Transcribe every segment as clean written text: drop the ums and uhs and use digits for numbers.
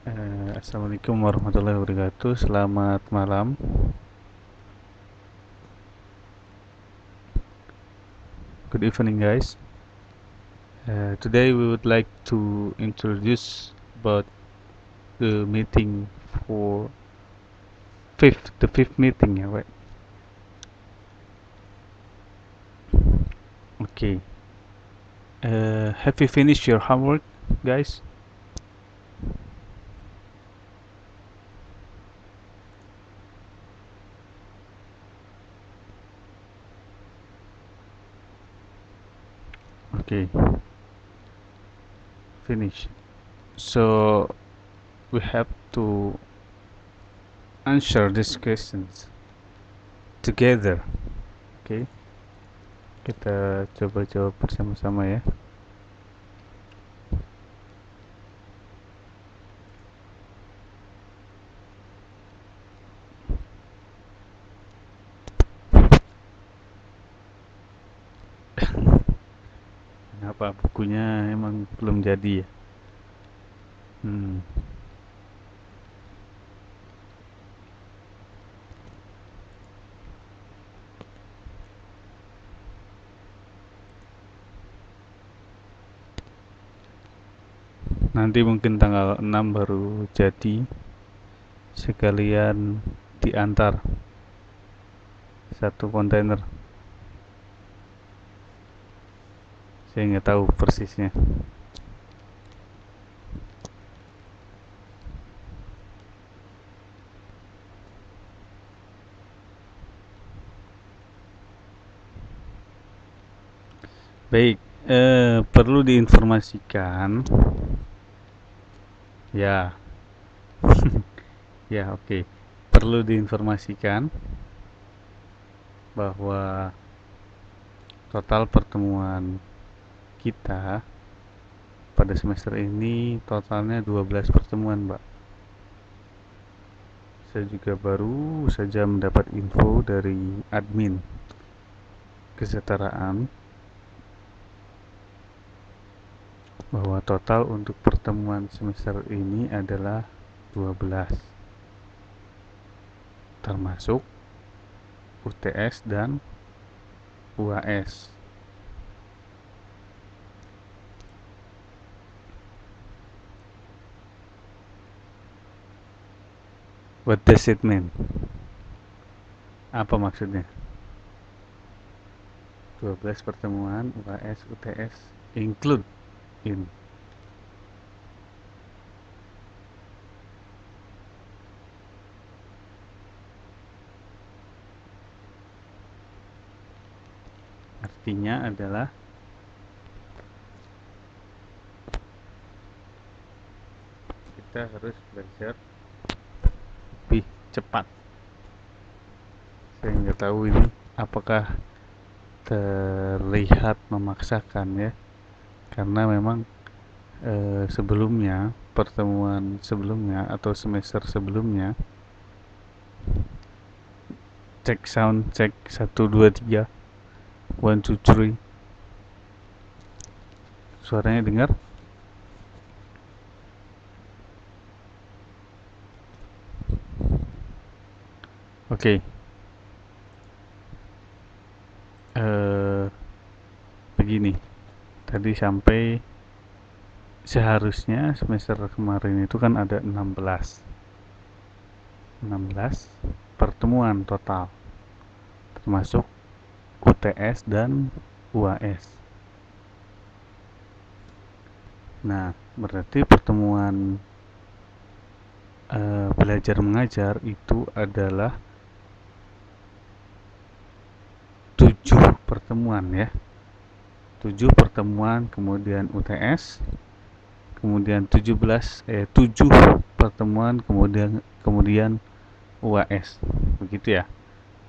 Assalamualaikum warahmatullahi wabarakatuh. Selamat malam. Good evening, guys. Today we would like to introduce about the meeting for the fifth meeting, yeah, right? Okay. Have you finished your homework, guys? Okay. Finish. So we have to answer these questions together. Okay. Kita coba jawab bersama-sama ya. Kenapa bukunya emang belum jadi ya? Hmm. Nanti mungkin tanggal 6 baru jadi, sekalian diantar satu kontainer. Saya nggak tahu persisnya. Baik, perlu diinformasikan ya. Ya, oke. Perlu diinformasikan bahwa total pertemuan kita pada semester ini totalnya 12 pertemuan, Mbak. Saya juga baru saja mendapat info dari admin kesetaraan bahwa total untuk pertemuan semester ini adalah 12, termasuk UTS dan UAS. What does it mean? Apa maksudnya? 12 pertemuan UAS UTS include in. Artinya adalah kita harus belajar lebih cepat. Saya nggak tahu ini apakah terlihat memaksakan ya, karena memang sebelumnya, pertemuan sebelumnya atau semester sebelumnya, cek sound, cek 1 2 3 1 2 3, suaranya dengar? Oke. Begini, tadi sampai seharusnya semester kemarin itu kan ada 16 pertemuan total, termasuk UTS dan UAS. Nah, berarti pertemuan belajar mengajar itu adalah 7 pertemuan ya. 7 pertemuan, kemudian UTS, kemudian 7 pertemuan, kemudian UAS. Begitu ya.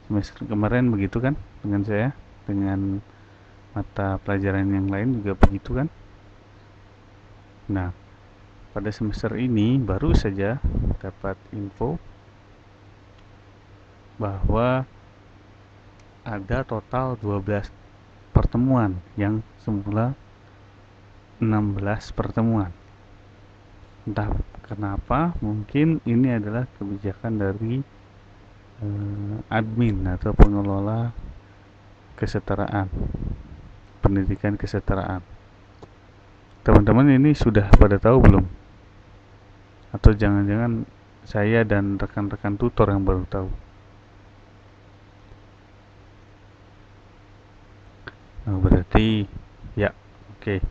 Semester kemarin begitu kan dengan saya, dengan mata pelajaran yang lain juga begitu kan. Nah, pada semester ini baru saja dapat info bahwa ada total 12 pertemuan yang semula 16 pertemuan. Entah Kenapa? Mungkin ini adalah kebijakan dari admin atau pengelola kesetaraan, pendidikan kesetaraan. Teman-teman ini sudah pada tahu belum? Atau jangan-jangan saya dan rekan-rekan tutor yang baru tahu? Nah, berarti ya, oke.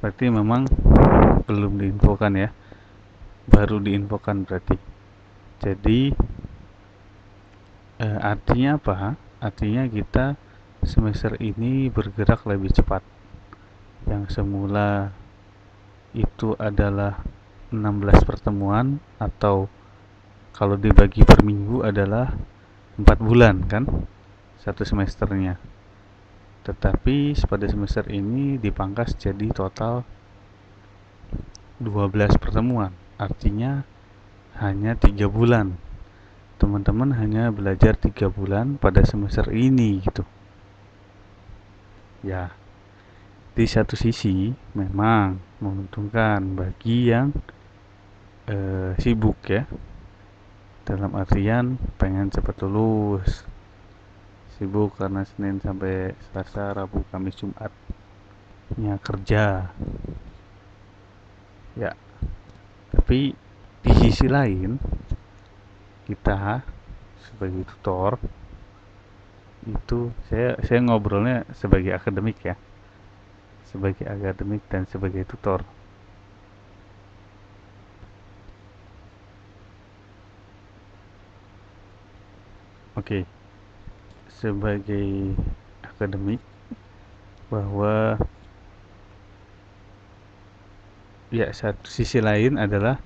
Berarti memang belum diinfokan ya. Baru diinfokan berarti. Jadi artinya apa? Artinya kita semester ini bergerak lebih cepat. Yang semula itu adalah 16 pertemuan atau kalau dibagi per minggu adalah 4 bulan kan satu semesternya. Tetapi pada semester ini dipangkas jadi total 12 pertemuan. Artinya hanya 3 bulan. Teman-teman hanya belajar 3 bulan pada semester ini gitu. Ya, di satu sisi memang menguntungkan bagi yang sibuk ya, dalam artian pengen cepat lulus, sibuk karena Senin sampai Selasa, Rabu, Kamis, Jumatnya kerja ya. Tapi di sisi lain kita sebagai tutor itu saya ngobrolnya sebagai akademik ya, sebagai akademik dan sebagai tutor. Oke, sebagai akademik bahwa ya satu sisi lain adalah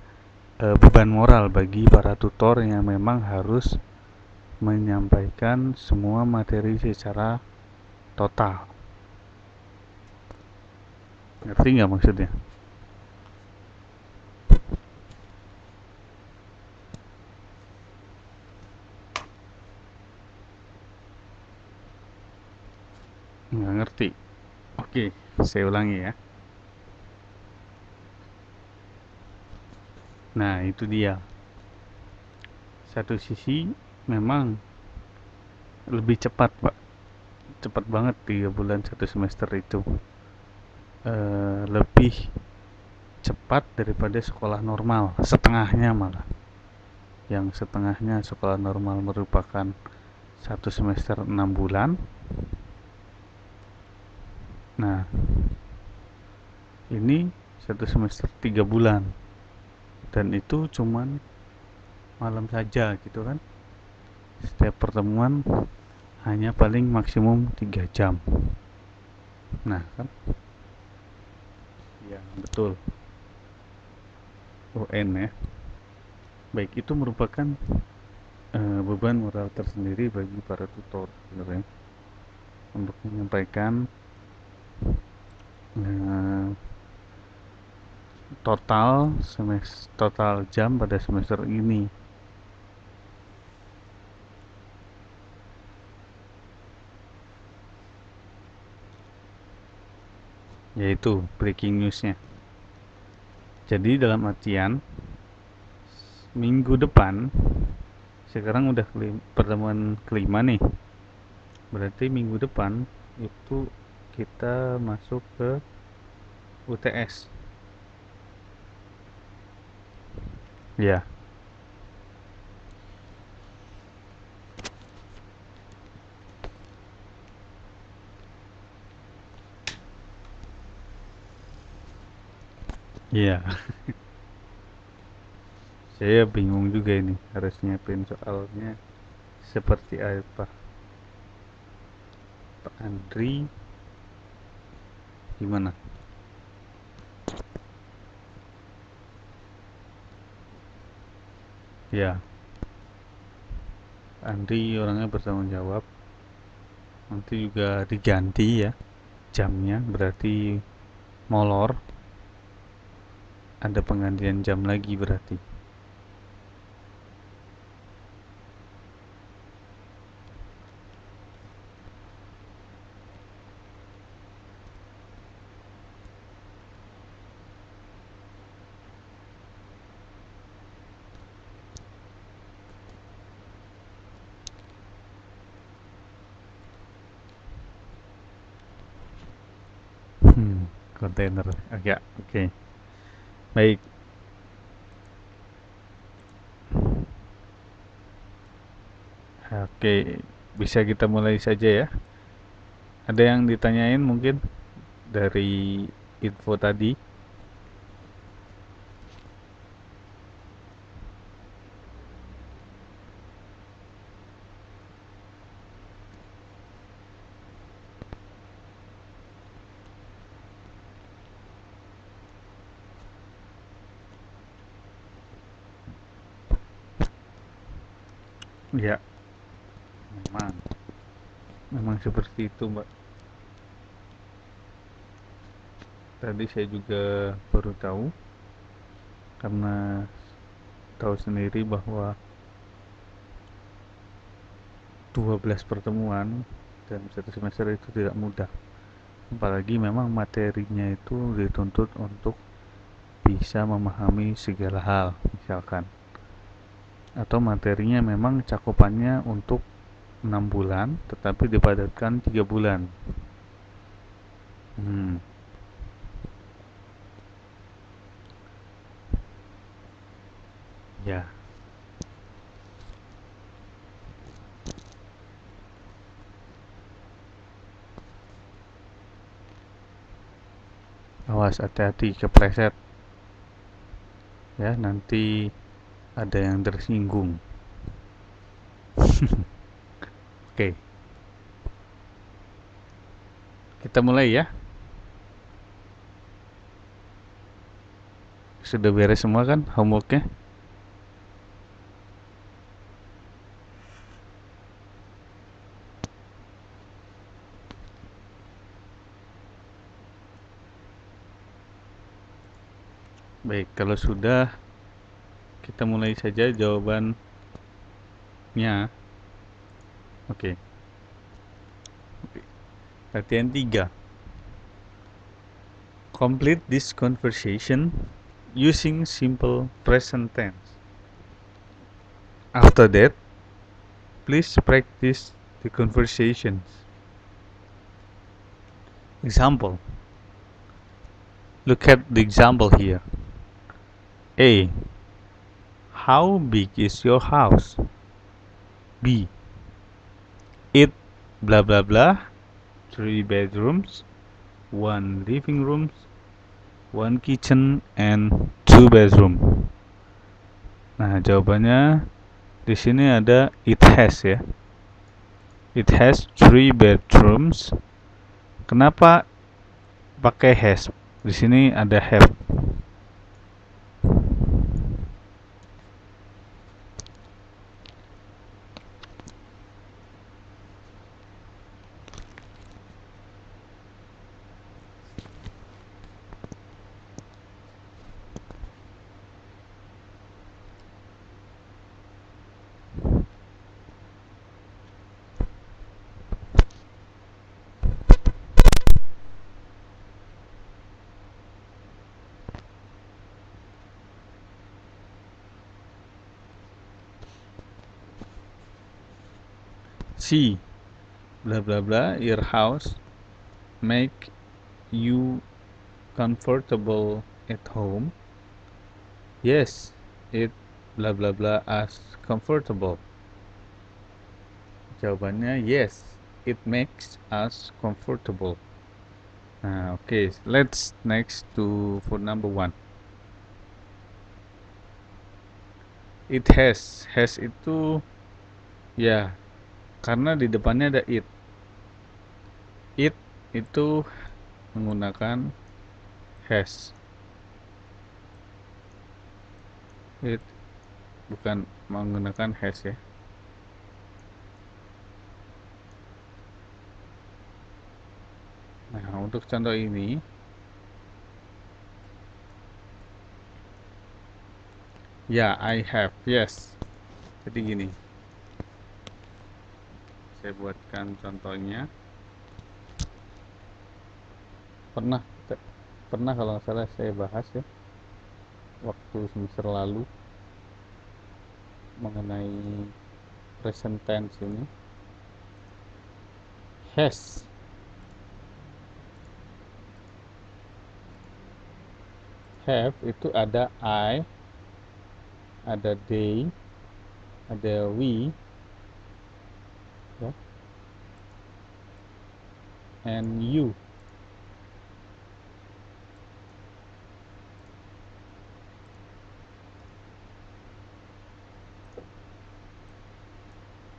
beban moral bagi para tutor yang memang harus menyampaikan semua materi secara total. Ngerti nggak maksudnya? Nggak ngerti. Oke, saya ulangi ya. Nah, itu dia. Satu sisi memang lebih cepat, Pak. Cepat banget 3 bulan satu semester itu. Lebih cepat daripada sekolah normal, setengahnya malah. Yang setengahnya sekolah normal merupakan satu semester 6 bulan. Nah, ini satu semester 3 bulan. Dan itu cuman malam saja gitu kan. Setiap pertemuan hanya paling maksimum 3 jam. Nah, kan? Ya, betul. UN ya. Baik, itu merupakan beban moral tersendiri bagi para tutor sebenarnya untuk menyampaikan uh, total jam pada semester ini. Yaitu breaking newsnya. Jadi dalam artian minggu depan, sekarang udah pertemuan kelima nih, berarti minggu depan itu kita masuk ke UTS ya. Iya, saya bingung juga ini harus nyiapin soalnya seperti apa. Pak Andri gimana? Ya, Andri orangnya bertanggung jawab. Nanti juga diganti ya jamnya, berarti molor. Ada penggantian jam lagi berarti. Kontainer. Ya, oke. Baik. Oke, bisa kita mulai saja ya. Ada yang ditanyain mungkin dari info tadi? Ya, memang. Memang seperti itu, Mbak. Tadi saya juga baru tahu karena tahu sendiri bahwa 12 pertemuan dalam satu semester itu tidak mudah. Apalagi memang materinya itu dituntut untuk bisa memahami segala hal, misalkan. Atau materinya memang cakupannya untuk 6 bulan, tetapi dipadatkan 3 bulan. Hmm, ya. Awas hati-hati kepleset ya, nanti ada yang tersinggung. Oke, kita mulai ya. Sudah beres semua kan homeworknya? Baik, kalau sudah kita mulai saja jawabannya. Oke. Oke. Latihan 3. Complete this conversation using simple present tense. After that, please practice the conversations. Example. Look at the example here. A. How big is your house? B. It blah blah blah 3 bedrooms, 1 living room, 1 kitchen and 2 bedroom. Nah, jawabannya di sini ada it has ya. It has 3 bedrooms. Kenapa pakai has? Di sini ada have. C. Blah blah blah your house make you comfortable at home. Yes, it blah blah blah as comfortable. Jawabannya yes, it makes us comfortable. Nah, okay, let's next to for number 1. It has itu ya karena di depannya ada it. It itu menggunakan has. It bukan menggunakan has ya. Nah, untuk contoh ini, ya, I have, yes. Jadi gini, saya buatkan contohnya. Pernah, pernah kalau nggak salah saya bahas ya, waktu semester lalu mengenai present tense ini. Has have itu ada I, ada they, ada we, ya, and you.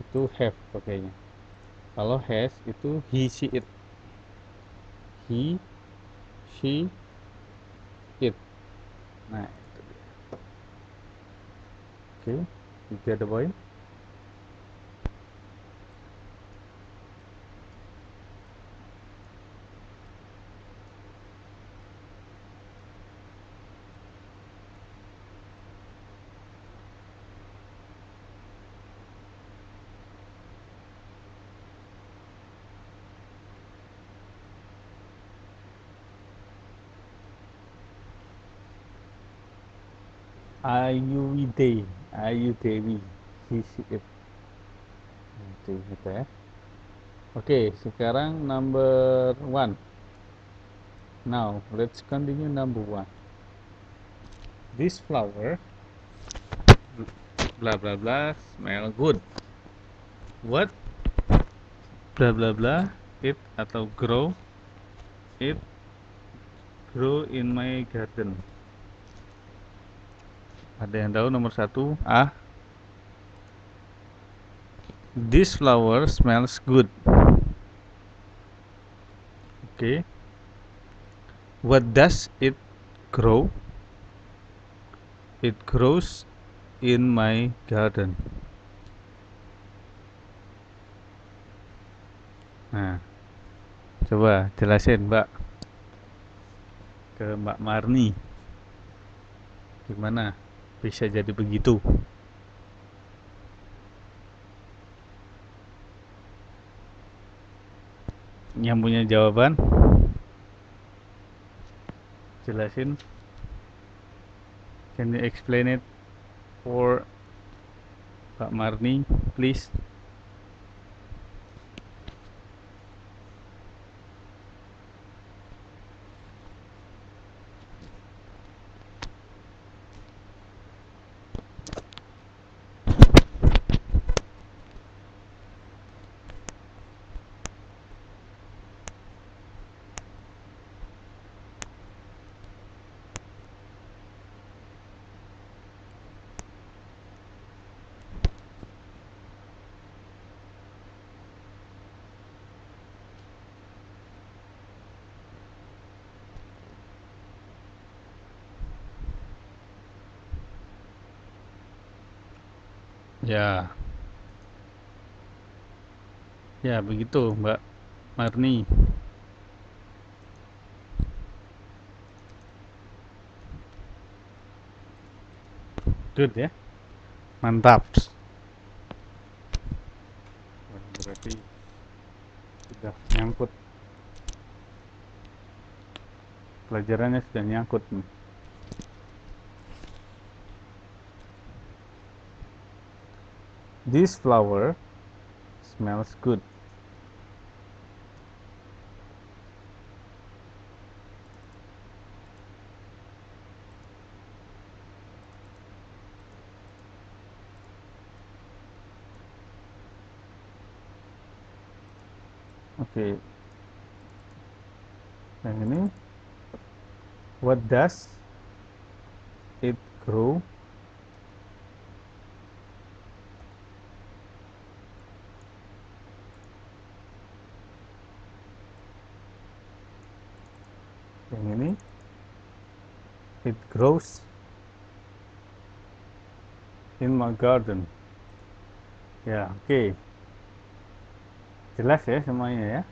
Itu have pakainya. Kalau has itu he, she, it. He, she, it. Nah, itu dia. Oke, you get the point? Are you they? Are you Dewi? He, she, it. Itu gitu ya. Oke, sekarang number one. Now, let's continue number one. This flower, blah blah blah, smell good. What, blah blah blah, it atau grow, it grow in my garden. Ada yang tahu nomor satu? A. This flower smells good. Oke. What does it grow? It grows in my garden. Nah, coba jelasin Mbak ke Mbak Marni. Gimana bisa jadi begitu? Yang punya jawaban? Jelasin. Can you explain it for Mbak Marni, please? Ya, ya begitu Mbak Marni. Good ya, mantap. Berarti sudah nyangkut, pelajarannya sudah nyangkut nih. This flower smells good. Oke, yang ini, what does it grow? Yang ini, it grows in my garden. Ya, oke. Jelas ya semuanya ya.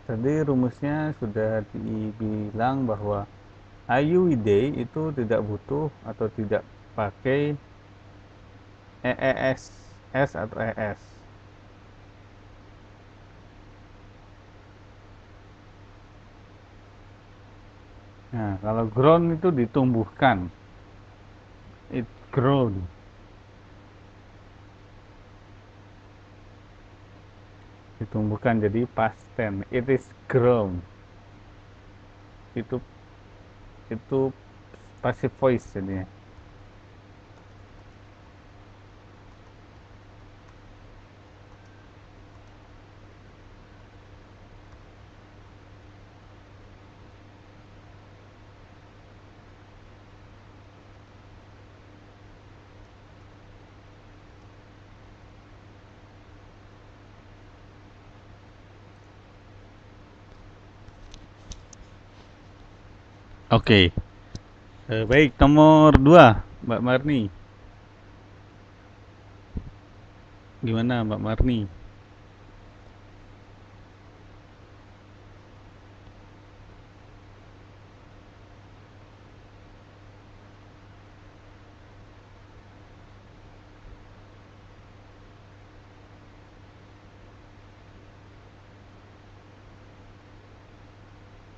Tadi rumusnya sudah dibilang bahwa IUID itu tidak butuh atau tidak pakai EES, S atau ES. Nah, kalau grown itu ditumbuhkan. It grown. Ditumbuhkan jadi past tense. It is grown. Itu itu passive voice jadinya. Oke. Baik, nomor 2, Mbak Marni. Gimana Mbak Marni?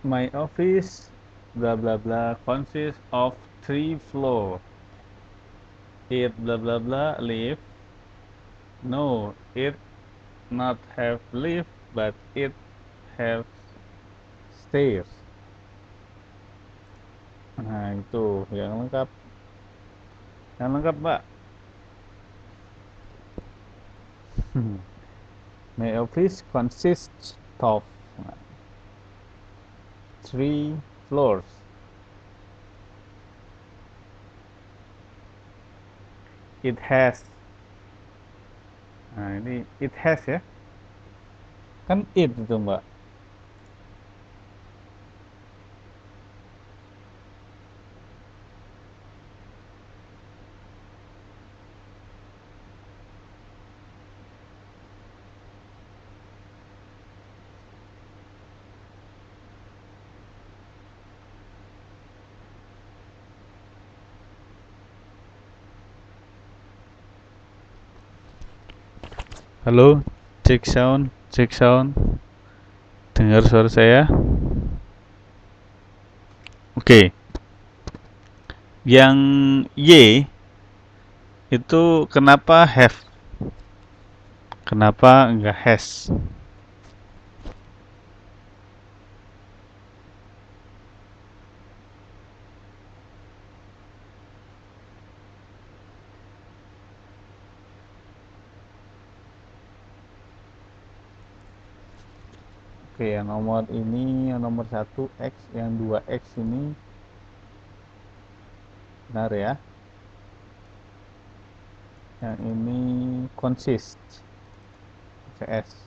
My office, blah blah blah, consists of 3 floors. It blah blah blah lift. No, it not have lift, but it have stairs. Nah, itu yang lengkap. Yang lengkap, Mbak. My office consists of 3 floors. It has. Nah, ini it has ya. Kan it itu, Mbak. Halo, cek sound, cek sound. Dengar suara saya? Oke. Yang Y itu kenapa have? Kenapa enggak has? Oke, yang nomor ini, yang nomor 1 X, yang 2 X ini benar ya. Yang ini consist, CS.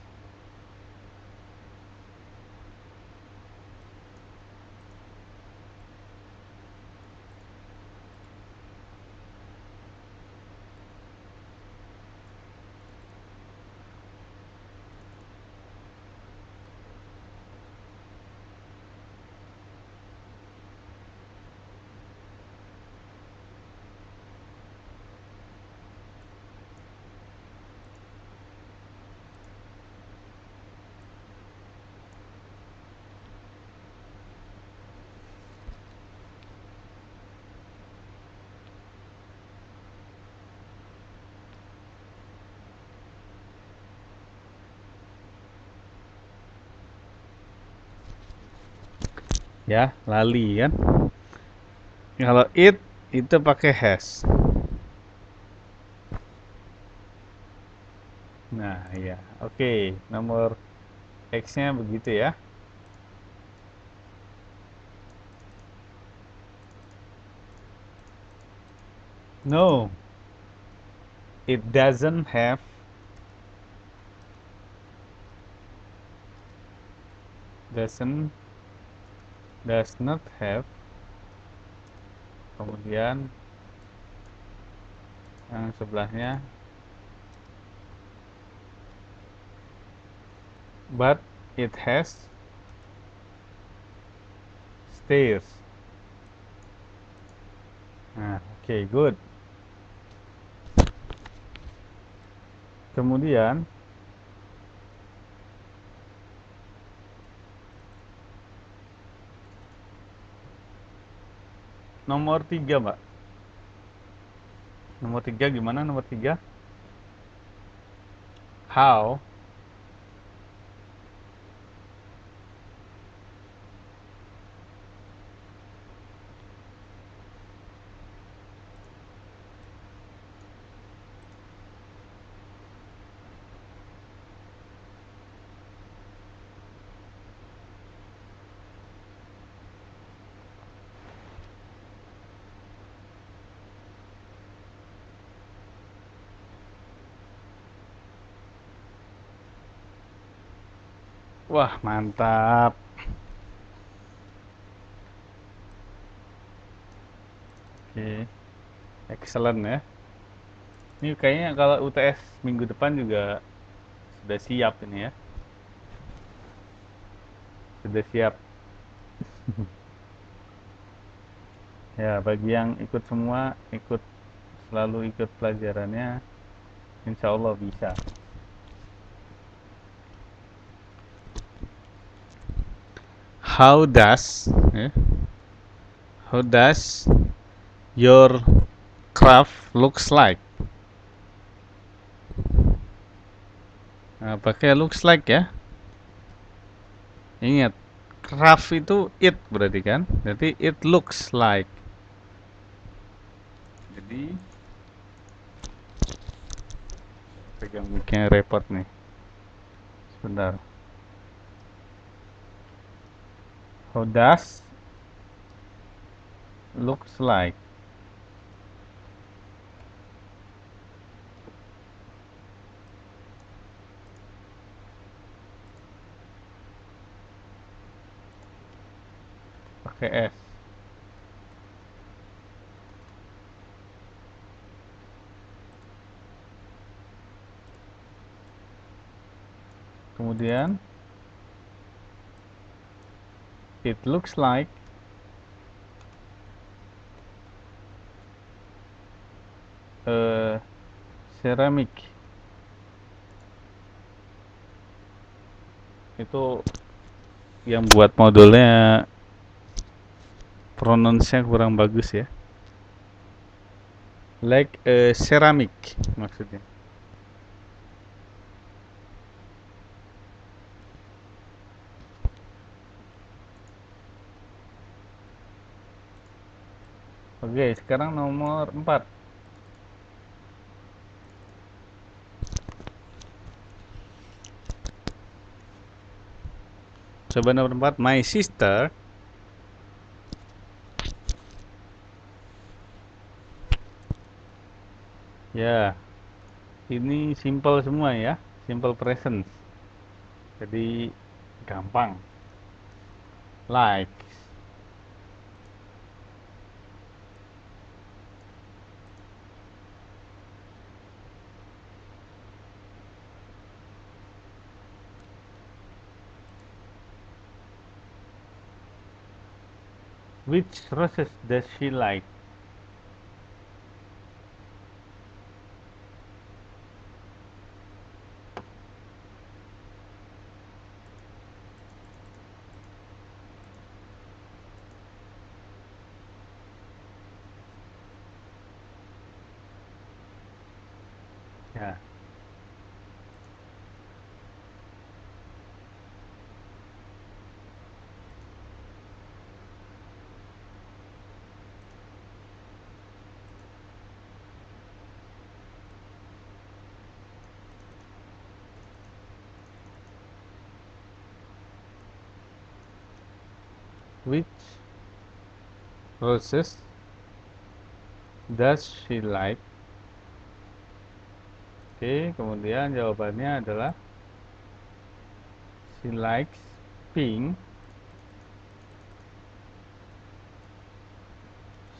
Ya, lali kan? Kalau it itu pakai has. Nah, iya. Oke, nomor X-nya begitu ya. No, it doesn't have. Doesn't, does not have. Kemudian yang sebelahnya, but it has stairs. Nah, oke, good. Kemudian nomor 3, Mbak. Nomor 3 gimana nomor 3? How Wah, mantap. Oke, excellent ya. Ini kayaknya kalau UTS minggu depan juga sudah siap ini ya. Sudah siap. Ya, bagi yang ikut semua, selalu ikut pelajarannya, insya Allah bisa. How does, eh, how does your craft looks like? Nah, pakai looks like ya. Ingat, craft itu it berarti kan? Berarti it looks like. Jadi pegang mic-nya repot nih. Sebentar. How does looks like? Pakai S. Kemudian it looks like a ceramic. Itu yang buat modulnya pronounce-nya kurang bagus ya. Like a ceramic maksudnya. Oke, sekarang nomor 4. Coba nomor 4, my sister. Ya, ini simple semua ya. Simple present. Jadi gampang. Like. Which roses does she like? Ya, which roses does she like? Oke, kemudian jawabannya adalah she likes pink.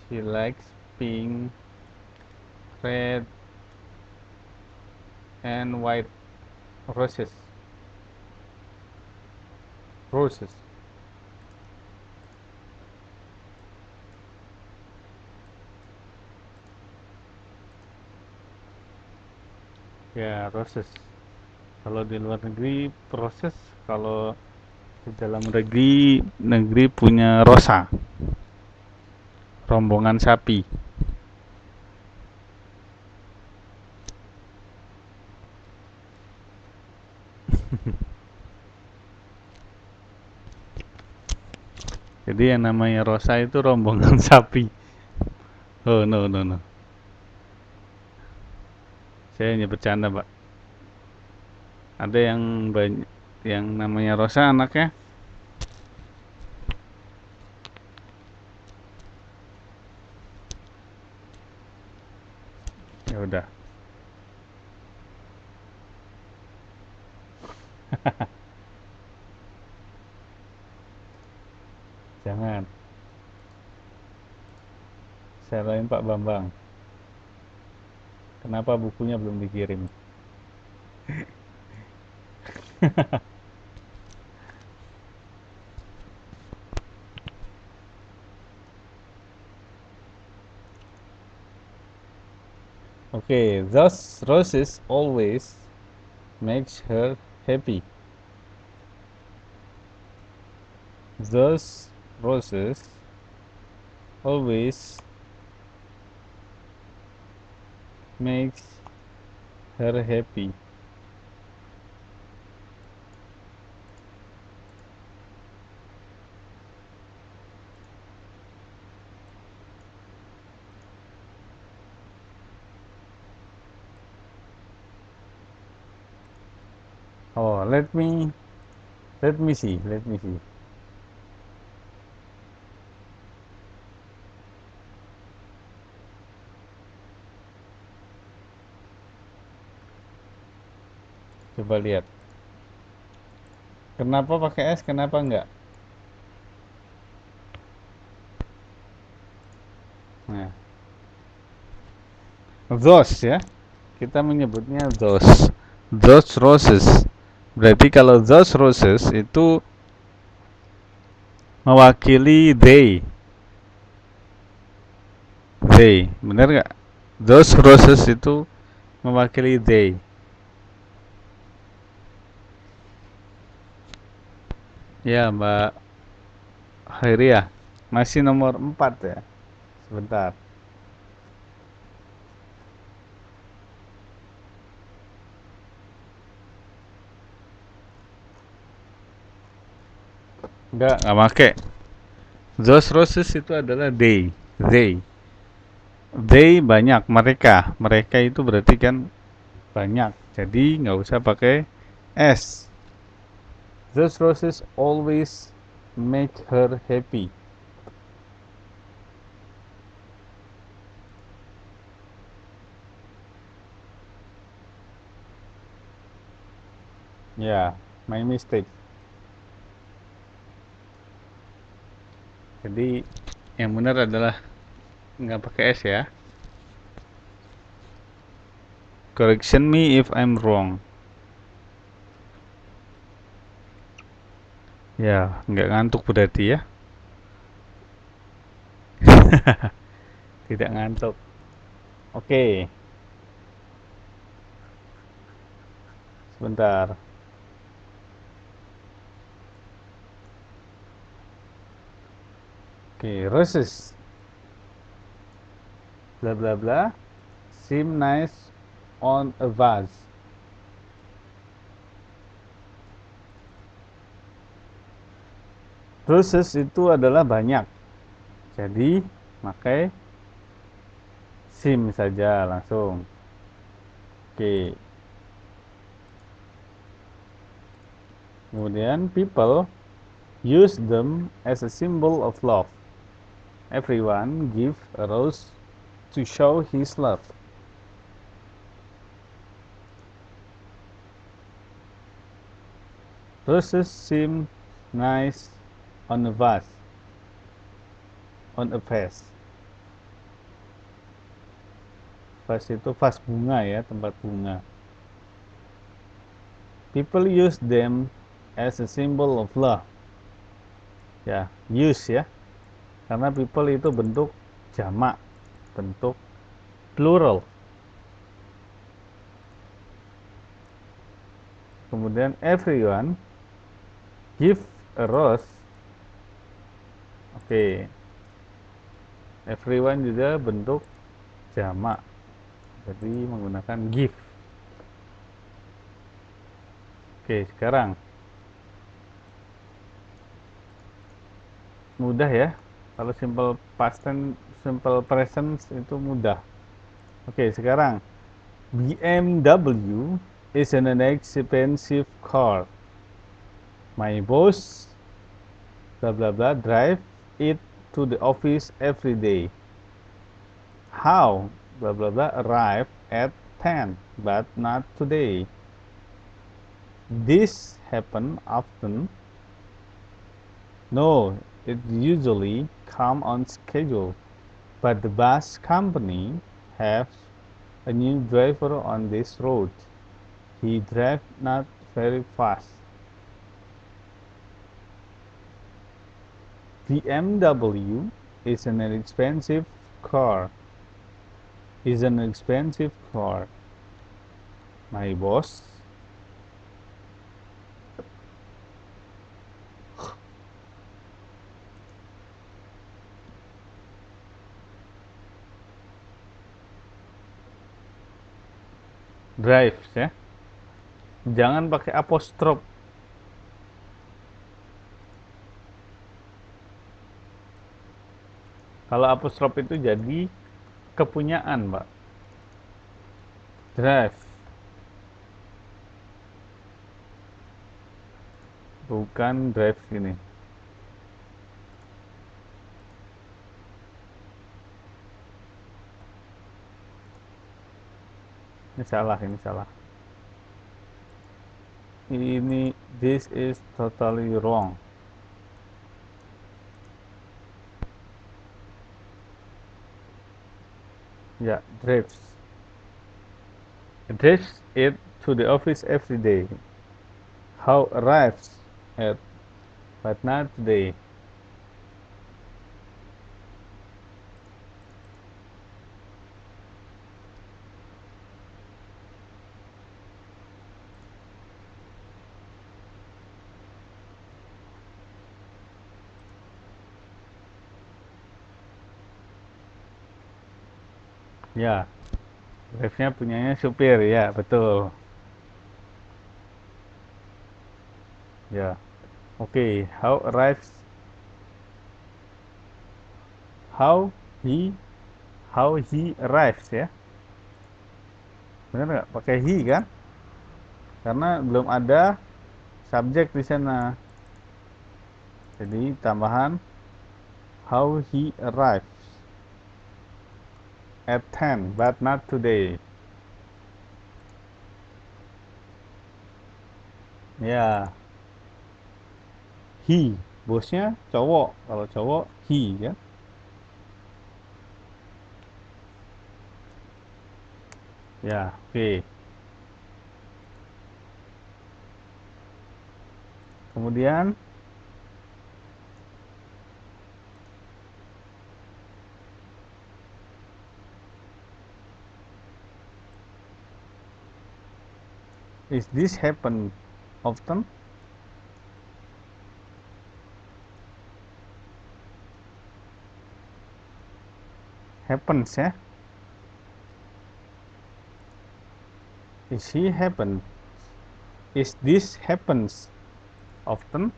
She likes pink, red, and white roses. Roses. Ya, roses. Kalau di luar negeri proses, kalau di dalam negeri punya rosa, rombongan sapi. Jadi yang namanya rosa itu rombongan sapi. Oh no no no. Saya hanya bercanda, Pak. Ada yang banyak yang namanya rosa anaknya. Ya udah. Salahin Pak Bambang. Kenapa bukunya belum dikirim? Okay, those roses always makes her happy. Those roses always makes her happy. Oh, let me see, let me see. Coba lihat. Kenapa pakai S, kenapa enggak? Nah, those ya. Kita menyebutnya those. Those roses. Berarti kalau those roses itu mewakili they. They, benar nggak? Those roses itu mewakili they. Ya, Mbak Khairia. Masih nomor 4 ya. Sebentar. Nggak pakai. Those roses itu adalah they. They. They banyak, mereka. Mereka itu berarti kan banyak. Jadi nggak usah pakai S. Those roses always make her happy. Ya, my mistake. Jadi yang benar adalah nggak pakai S ya. Correction me if I'm wrong. Ya, nggak ngantuk berarti ya. Tidak ngantuk. Oke, sebentar. Oke, roses. Bla bla bla. Seem nice on a vase. Roses itu adalah banyak. Jadi, pakai seem saja langsung. Oke. Kemudian people use them as a symbol of love. Everyone give a rose to show his love. Roses seem nice on a vase, on a vase. Vase itu vas bunga ya, tempat bunga. People use them as a symbol of love. Ya, use ya. Karena people itu bentuk jamak, bentuk plural. Kemudian everyone give a rose. Oke. Everyone juga bentuk jamak. Jadi menggunakan give. Oke, sekarang mudah ya. Kalau simple past tense, simple present itu mudah. Oke, sekarang BMW is an expensive car. My boss blah blah blah drive it to the office every day. How blah blah blah arrive at 10 but not today. This happen often. No, it usually come on schedule. But the bus company has a new driver on this road. He drives not very fast. BMW is an expensive car. Is an expensive car. My boss. Drives ya. Jangan pakai apostrof. Kalau apostrof itu jadi kepunyaan, Pak. Drive. Bukan drive ini. Ini salah, ini salah. This is totally wrong. Ya, drives. Drives it to the office every day. How arrives at, but not today. Ya, drive-nya punyanya supir, ya, betul. Ya, oke. How he how he arrives ya. Benar nggak? Pakai he kan? Karena belum ada subjek di sana. Jadi tambahan how he arrives at 10 but not today. Ya, he, bosnya cowok. Kalau cowok he kan? Ya, oke. Kemudian is this happen often? Happens ya. Is he happen? Is this happens often?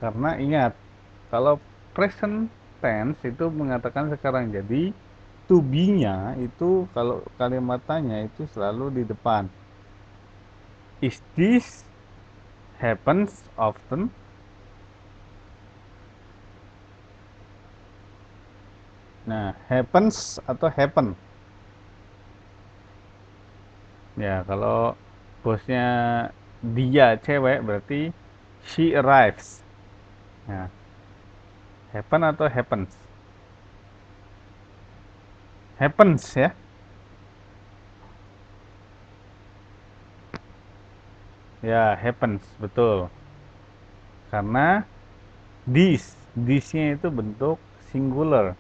Karena ingat, kalau present tense itu mengatakan sekarang. Jadi to be-nya itu kalau kalimat tanya itu selalu di depan. Is this happens often? Nah, happens atau happen? Ya, kalau bosnya dia cewek berarti she arrives. Nah, happen atau happens? Happens ya. Ya, happens, betul. Karena this-nya itu bentuk singular,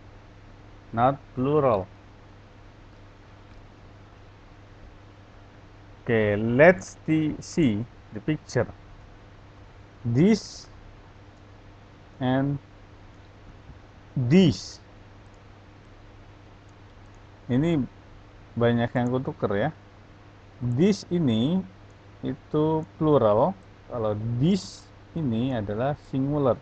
not plural. Okay, let's see the picture. This and this. Ini banyak yang kutuker ya. This ini itu plural, kalau this ini adalah singular.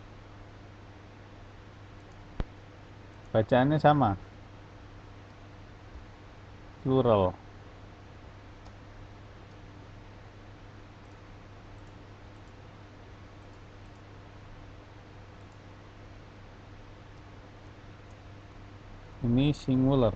Bacaannya sama, plural. Ini singular.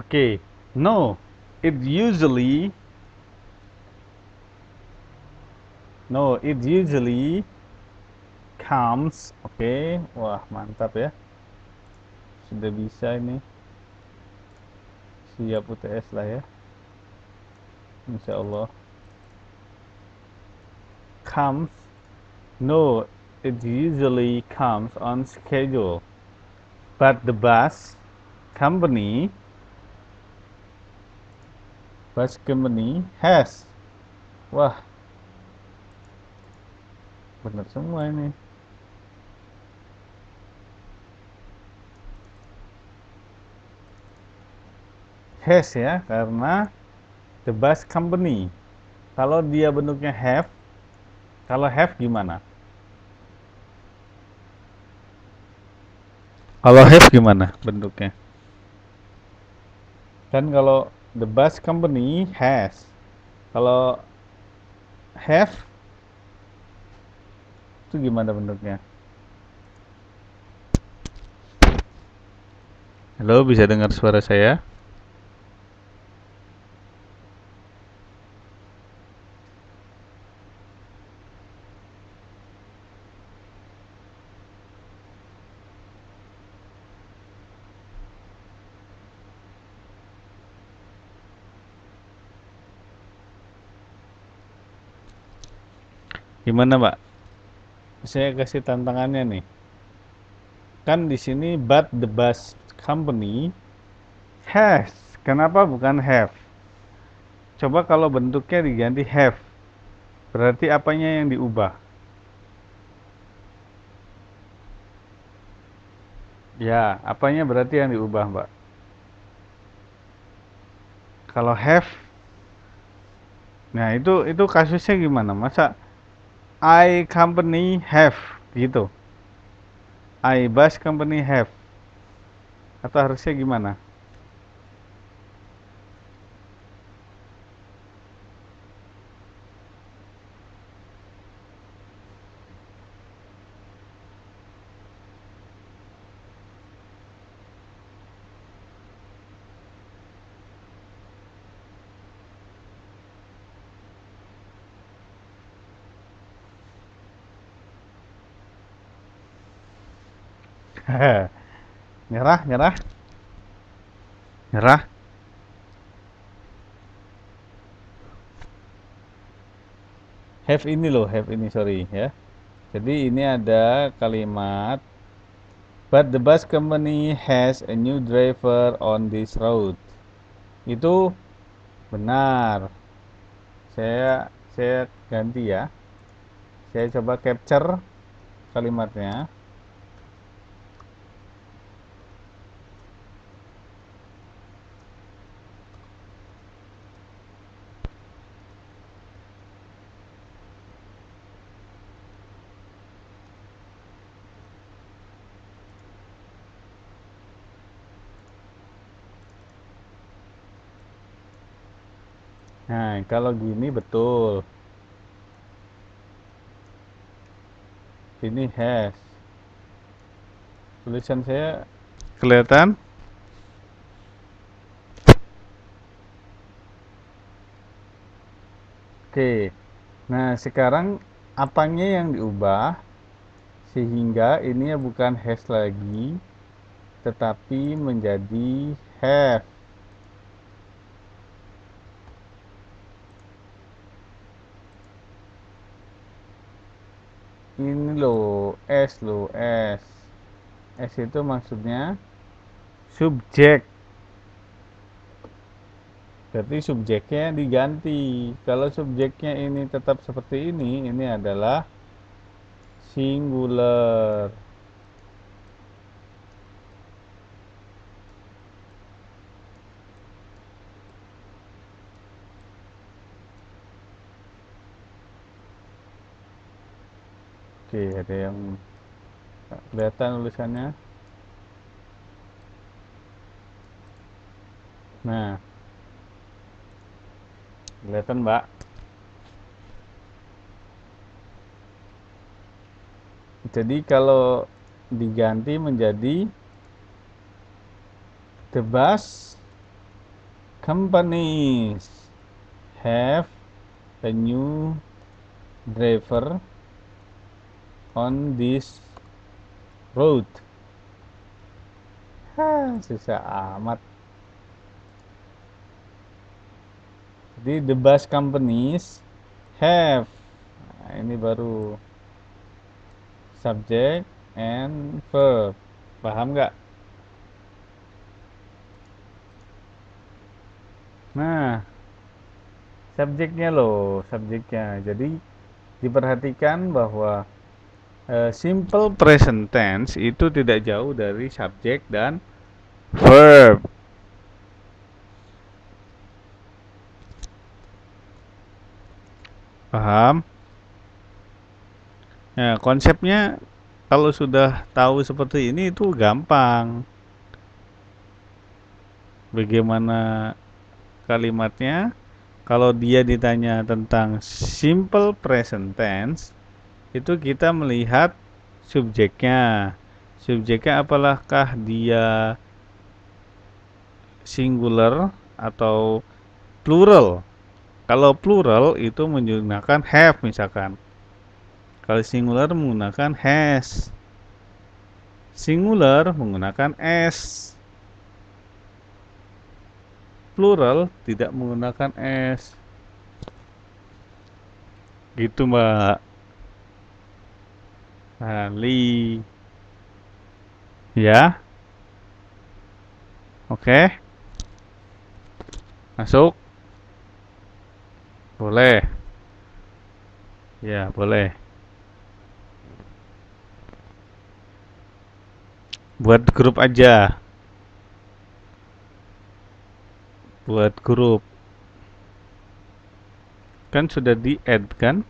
Oke, no, it usually comes. Oke, wah mantap ya, sudah bisa ini, siap UTS lah ya, Insya Allah. Comes, no, it usually comes on schedule, but the company bus company has. Wah, benar semua ini. Has ya, karena the bus company. Kalau dia bentuknya have, kalau have gimana? Kalau have gimana bentuknya? Kan kalau the bus company has. Kalau have itu gimana bentuknya? Halo, bisa dengar suara saya? Gimana, Pak? Saya kasih tantangannya nih. Kan di sini but the bus company has. Kenapa bukan have? Coba kalau bentuknya diganti have. Berarti apanya yang diubah? Ya, apanya berarti yang diubah, Mbak? Kalau have, nah itu kasusnya gimana? Masa I company have gitu? I bus company have, atau harusnya gimana? Nyerah, nyerah, nyerah. Have ini loh, have ini, sorry ya. Jadi ini ada kalimat but the bus company has a new driver on this route. Itu benar. Saya ganti ya. Saya coba capture kalimatnya. Nah, kalau gini betul. Ini has. Tulisan saya kelihatan? Oke. Nah, sekarang apanya yang diubah sehingga ini ya bukan has lagi tetapi menjadi have. Ini loh, S. S itu maksudnya subjek. Berarti subjeknya diganti. Kalau subjeknya ini tetap seperti ini adalah singular. Oke, ada yang kelihatan tulisannya. Nah, kelihatan, Mbak. Jadi kalau diganti menjadi the bus Companies have a new driver on this road. Susah amat. Jadi the bus companies have. Nah, ini baru subject and verb. Paham nggak? Nah, subjeknya loh, subjeknya. Jadi diperhatikan bahwa simple present tense itu tidak jauh dari subjek dan verb. Paham? Nah, konsepnya kalau sudah tahu seperti ini itu gampang. Bagaimana kalimatnya? Kalau dia ditanya tentang simple present tense, itu kita melihat subjeknya. Subjeknya apakah dia singular atau plural? Kalau plural itu menggunakan have misalkan. Kalau singular menggunakan has. Singular menggunakan s. Plural tidak menggunakan s. Gitu Mbak Ali. Ya, oke. Masuk. Boleh. Ya, boleh. Buat grup aja. Buat grup. Kan sudah di-add kan?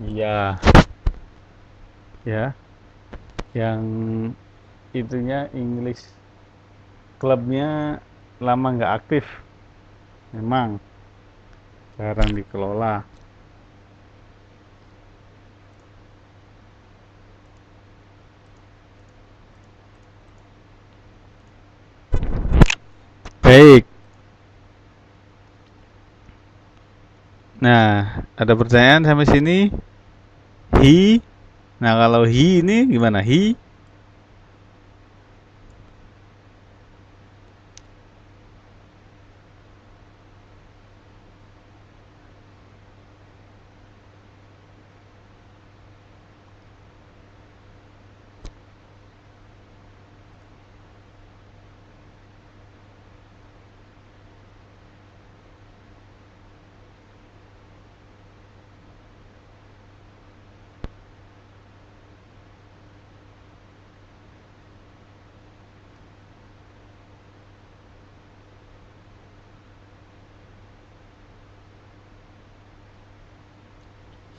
Iya. Ya, yang itunya English klubnya lama nggak aktif. Memang sekarang dikelola. Baik. Nah, ada pertanyaan sampai sini? He. Nah, kalau he ini gimana? He.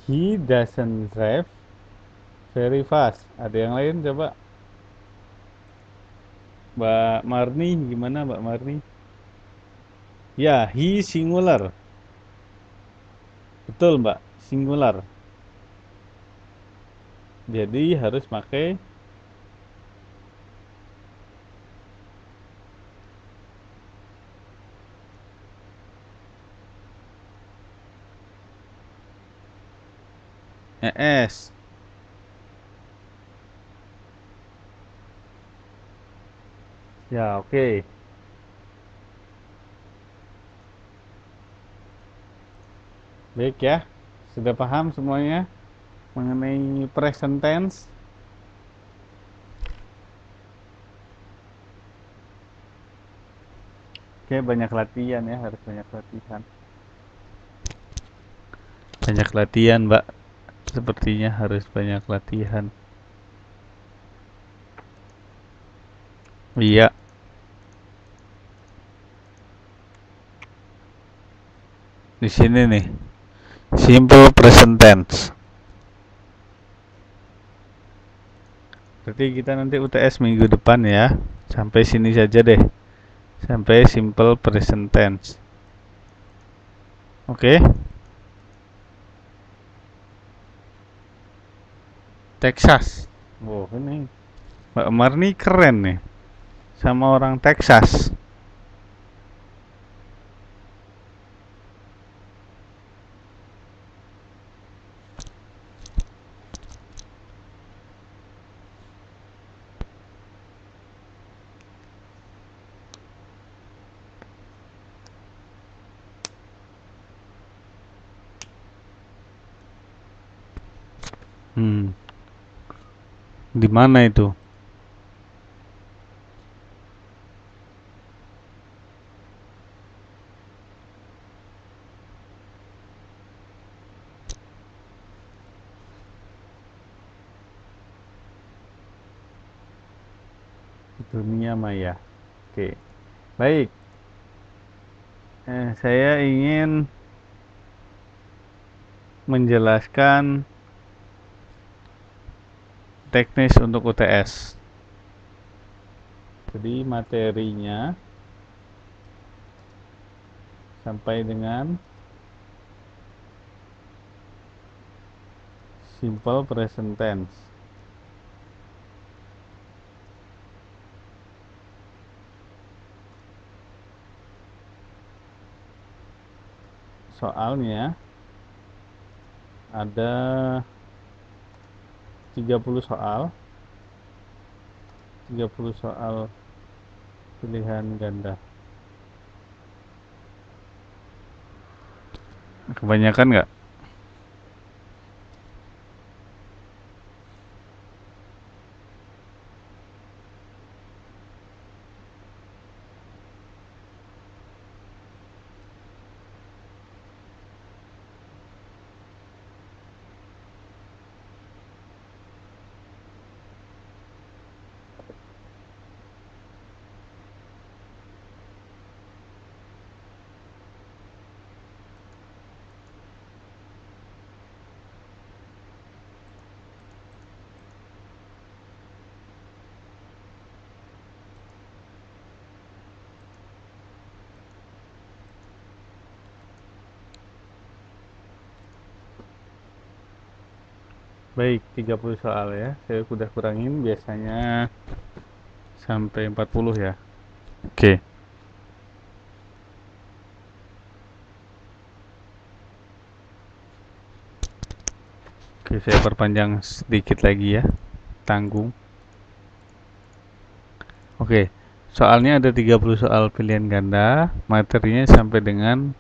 He doesn't drive very fast. Ada yang lain coba? Mbak Marni, gimana Mbak Marni? Ya, he singular. Betul Mbak, singular. Jadi harus pakai es. Ya, oke. Baik ya. Sudah paham semuanya mengenai present tense? Oke, banyak latihan ya, harus banyak latihan. Banyak latihan, Mbak. Sepertinya harus banyak latihan. Iya, di sini nih. Simple present tense. Berarti kita nanti UTS minggu depan ya. Sampai sini saja deh. Sampai simple present tense. Oke. Texas. Wow, ini Mbak Marni keren nih. Sama orang Texas. Di mana itu? Dunia maya. Oke. Baik. Saya ingin menjelaskan teknis untuk UTS. Jadi materinya sampai dengan simple present tense. Soalnya ada 30 soal. 30 soal pilihan ganda. Kebanyakan nggak? Baik, 30 soal ya. Saya sudah kurangin biasanya sampai 40 ya. Oke. Oke, saya perpanjang sedikit lagi ya. Tanggung. Oke. Soalnya ada 30 soal pilihan ganda, materinya sampai dengan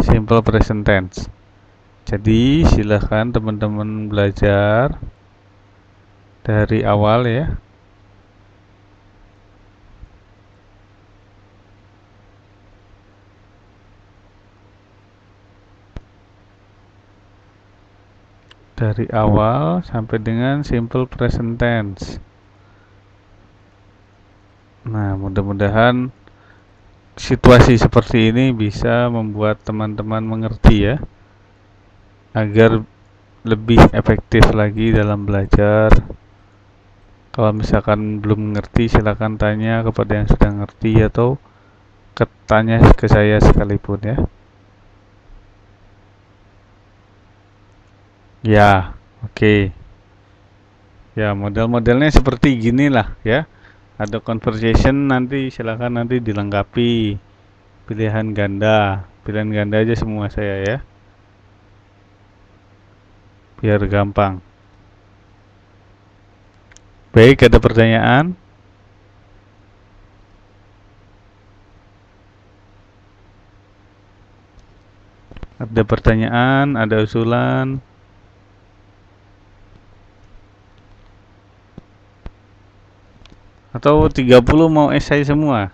simple present tense. Jadi silahkan teman-teman belajar dari awal ya. Dari awal sampai dengan simple present tense. Nah, mudah-mudahan situasi seperti ini bisa membuat teman-teman mengerti ya, agar lebih efektif lagi dalam belajar. Kalau misalkan belum mengerti, silakan tanya kepada yang sudah ngerti atau tanya ke saya sekalipun ya. Ya, oke. Ya, model-modelnya seperti gini lah ya. Ada conversation, nanti silakan nanti dilengkapi pilihan ganda. Pilihan ganda aja semua saya ya. Biar gampang. Baik, ada pertanyaan? Ada pertanyaan, ada usulan? Atau 30 mau esai semua?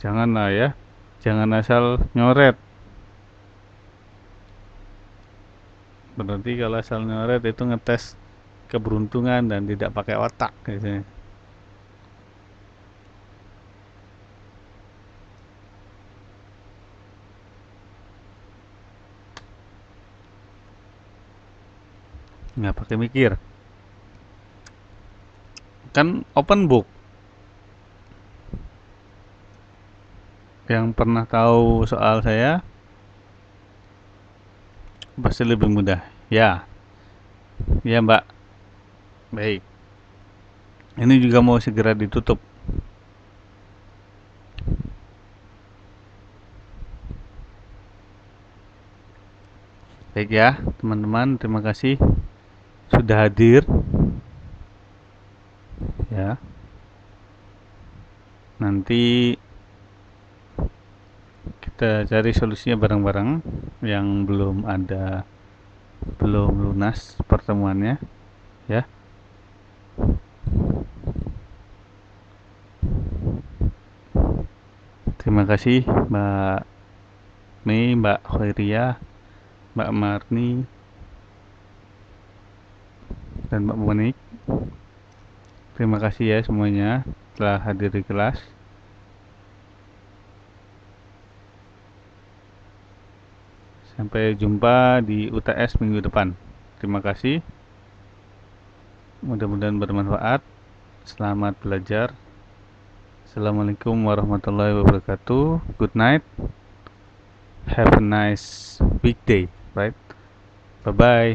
Janganlah ya. Jangan asal nyoret. Berarti kalau asal nyoret itu ngetes keberuntungan dan tidak pakai otak gitu. nggak pakai mikir, kan open book. Yang pernah tahu soal saya pasti lebih mudah. Ya, ya Mbak. Baik. Ini juga mau segera ditutup. Baik ya, teman-teman, terima kasih sudah hadir. Ya, nanti kita cari solusinya bareng-bareng yang belum lunas pertemuannya, ya. Terima kasih Mbak Mei, Mbak Khairia, Mbak Marni, dan Mbak Monik. Terima kasih ya semuanya telah hadir di kelas. Sampai jumpa di UTS minggu depan. Terima kasih. Mudah-mudahan bermanfaat. Selamat belajar. Assalamualaikum warahmatullahi wabarakatuh. Good night. Have a nice weekday, right? Bye bye.